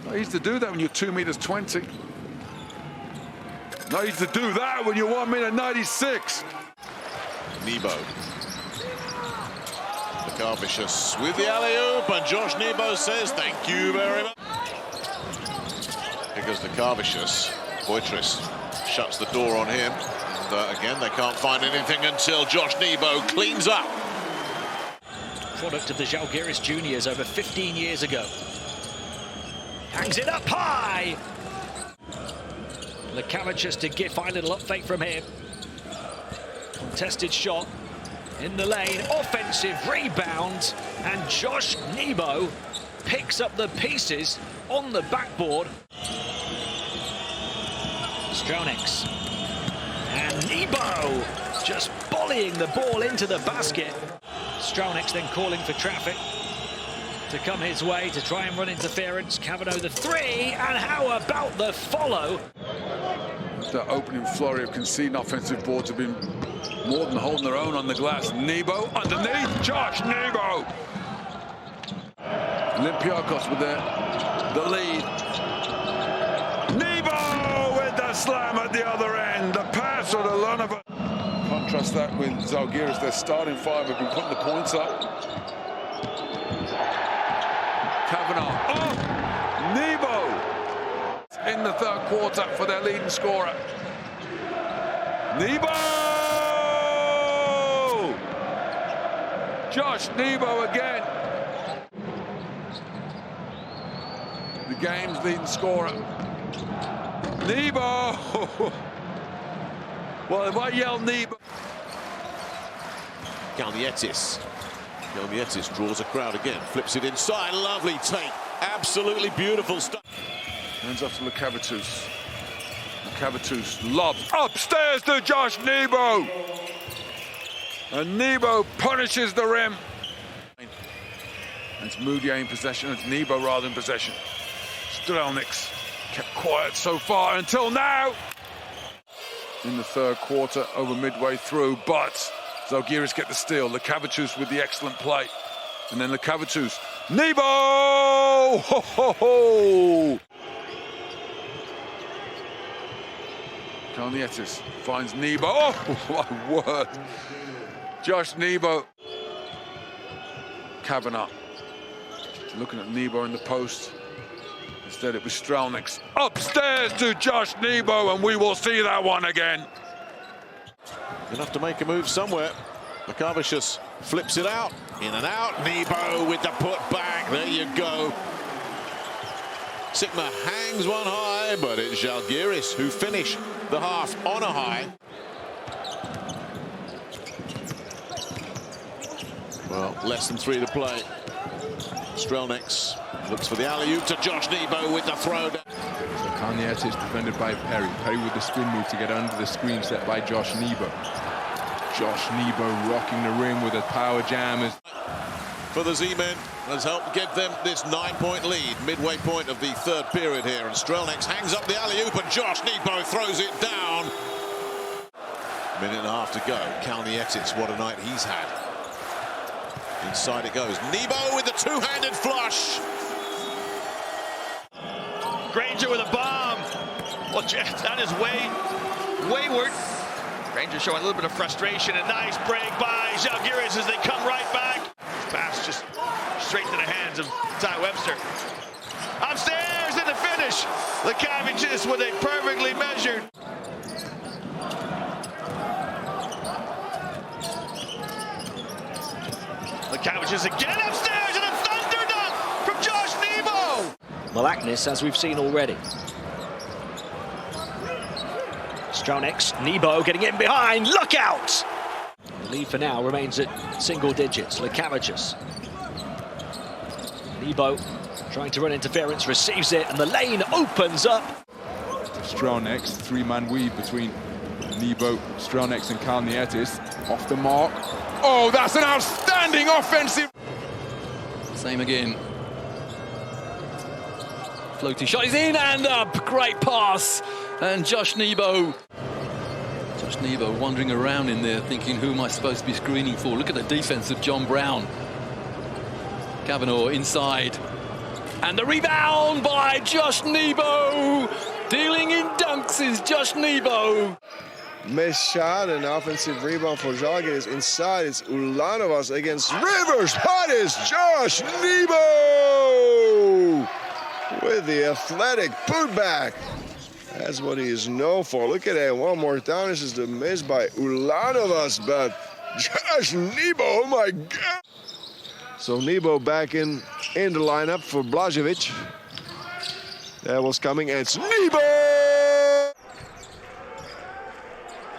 Not easy to do that when you're 2 meters 20. Not easy to do that when you're 1 minute 96. Nebo. Lakavicius with the alley-oop, and Josh Nebo says thank you very much. Here goes Lakavicius. Boitris shuts the door on him. And again, they can't find anything until Josh Nebo cleans up. Product of the Zalgiris juniors over 15 years ago. Hangs it up high. Lakavicius to give fine little up fake from him. Contested shot in the lane, offensive rebound, and Josh Nebo picks up the pieces on the backboard. Strelnieks and Nebo just volleying the ball into the basket. Strelnieks then calling for traffic to come his way to try and run interference. Kaunas the three, and how about the follow? The opening flurry of conceding offensive boards have been more than holding their own on the glass. Nebo underneath, Josh Nebo. Olympiacos with the lead. Nebo with the slam at the other end. The pass or the run of it. Contrast that with Zalgiris. Their starting five have been putting the points up. Kavanaugh. Oh! Nebo in the third quarter for their leading scorer. Nebo! Josh Nebo again. The game's leading scorer. Nebo! Well, if I yell Nebo... Kaunas draws a crowd again, flips it inside, lovely take, absolutely beautiful stuff. Hands off to Lakavicius. Lakavicius lobs upstairs to Josh Nebo. And Nebo punishes the rim. It's Moutier in possession, it's Nebo rather in possession. Strelnieks kept quiet so far until now. In the third quarter, over midway through, but Zalgiris get the steal. Lakavicius with the excellent play. And then Lakavicius. Nebo! Ho, ho, ho! Kaunas finds Nebo. Oh, my word. Josh Nebo. Kavanaugh. Looking at Nebo in the post. Instead, it was Strelnieks. Upstairs to Josh Nebo, and we will see that one again. Enough to make a move somewhere. Lakavicius flips it out. In and out. Nebo with the putback. There you go. Sigma hangs one high, but it's Zalgiris who finish the half on a high. Well, less than 3 to play. Strelnieks looks for the alley-oop to Josh Nebo with the throw. So Kaunas is defended by Perry. Perry with the spin move to get under the screen set by Josh Nebo. Josh Nebo rocking the rim with a power jam. For the Z-men has helped get them this 9-point lead, midway point of the third period here. And Strelnieks hangs up the alley-oop and Josh Nebo throws it down. Minute and a half to go. Kaunas, what a night he's had. Inside it goes. Nebo with the two-handed flush. Granger with a bomb. Well, that is wayward. Granger showing a little bit of frustration. A nice break by Zalgiris as they come right back. Pass just straight to the hands of Ty Webster. Upstairs in the finish. Lakavicius with a perfectly measured. Lakavicius again upstairs and a thunder dunk from Josh Nebo. Malaknis, as we've seen already. Strelnieks, Nebo getting in behind, look out! The lead for now remains at single digits. Lakavicius. Nebo trying to run interference, receives it, and the lane opens up. Strelnieks, three-man weave between Nebo, Strelnieks and Kaunas. Off the mark. Oh, that's an outstanding offensive. Same again. Floaty shot is in and up. Great pass. And Josh Nebo. Josh Nebo wandering around in there thinking, who am I supposed to be screening for? Look at the defense of John Brown. Kavanaugh inside. And the rebound by Josh Nebo. Dealing in dunks is Josh Nebo. Missed shot and offensive rebound for Zalgiris. Inside it's Ulanovas against Rivers. That is Josh Nebo with the athletic putback. That's what he is known for. Look at that one more time. This is the miss by Ulanovas, but Josh Nebo, oh my God. So Nebo back in the lineup for Blažević. That was coming, and it's Nebo!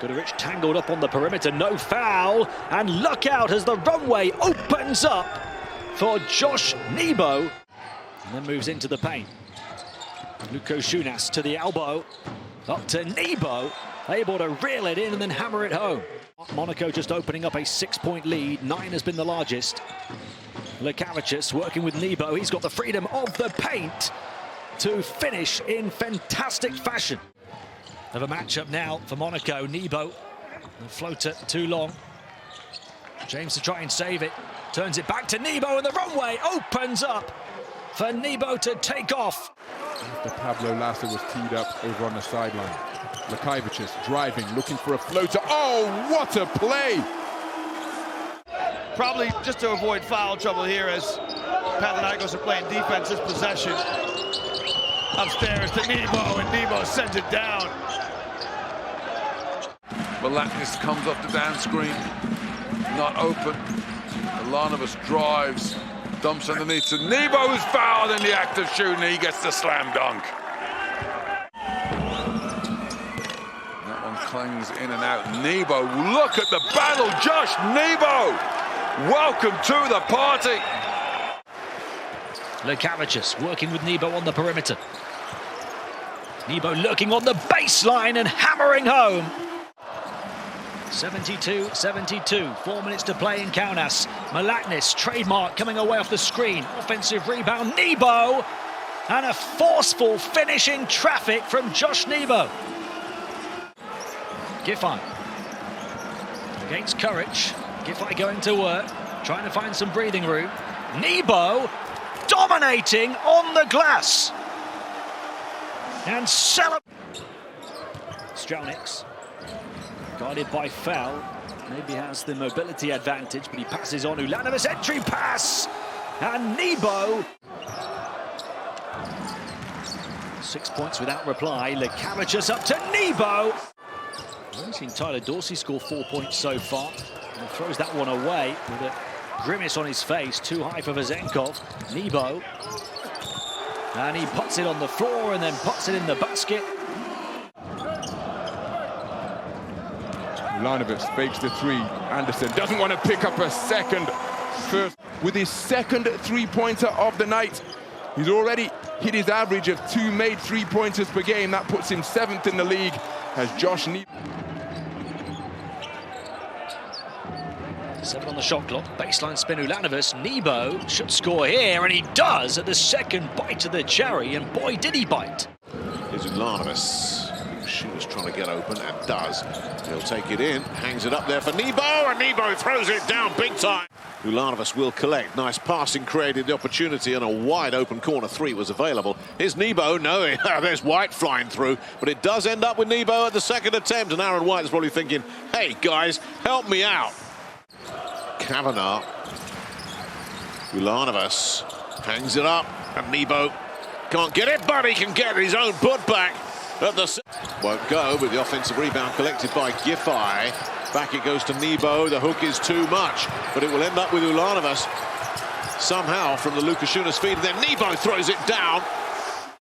Guduric tangled up on the perimeter, no foul, and look out as the runway opens up for Josh Nebo, and then moves into the paint. Kaunas to the elbow, up to Nebo, able to reel it in and then hammer it home. Monaco just opening up a 6-point lead, 9 has been the largest. Lekavicius working with Nebo, he's got the freedom of the paint to finish in fantastic fashion. Have a matchup now for Monaco. Nebo, the floater too long. James to try and save it, turns it back to Nebo, and the runway opens up for Nebo to take off. After Pablo Lassa was teed up over on the sideline. Lekavicius driving, looking for a floater. Oh, what a play! Probably just to avoid foul trouble here as Panathinaikos are playing defense this possession. Upstairs to Nebo, and Nebo sends it down. Malaknis comes off the down screen, not open. Ulanovas drives, dumps underneath to Nebo, who's fouled in the act of shooting. He gets the slam dunk. That one clangs in and out. Nebo, look at the battle. Josh Nebo, welcome to the party. Lekavicius working with Nebo on the perimeter. Nebo looking on the baseline and hammering home. 72-72, 4 minutes to play in Kaunas. Malaknis, trademark, coming away off the screen. Offensive rebound, Nebo, and a forceful finish in traffic from Josh Nebo. Giffey against Courage. Giffey going to work, trying to find some breathing room. Nebo dominating on the glass. And Strelnieks, guarded by foul, maybe has the mobility advantage, but he passes on. Ulanovas, entry pass, and Nebo. 6 points without reply. Lekavicius up to Nebo. I've seen Tyler Dorsey score 4 points so far, and throws that one away with a grimace on his face, too high for Vezenkov. Nebo, and he puts it on the floor and then puts it in the basket. Ulanovas fakes the three. Anderson doesn't want to pick up a second. First, with his second three-pointer of the night, he's already hit his average of 2 made three-pointers per game. That puts him 7th in the league as Josh Nebo. 7 on the shot clock, baseline spin. Ulanovas, Nebo should score here, and he does at the second bite of the cherry, and boy did he bite. Here's Ulanovas. She was trying to get open and does. He'll take it in, hangs it up there for Nebo, and Nebo throws it down big time. Ulanovas will collect. Nice passing created the opportunity, and a wide open corner 3 was available. Here's Nebo, no, there's White flying through, but it does end up with Nebo at the second attempt, and Aaron White is probably thinking, hey guys, help me out. Kavanagh. Ulanovas hangs it up, and Nebo can't get it, but he can get his own putback. At the won't go, but the offensive rebound collected by Giffey. Back it goes to Nebo. The hook is too much, but it will end up with Ulanovas somehow from the Lukashunas feed. And then Nebo throws it down.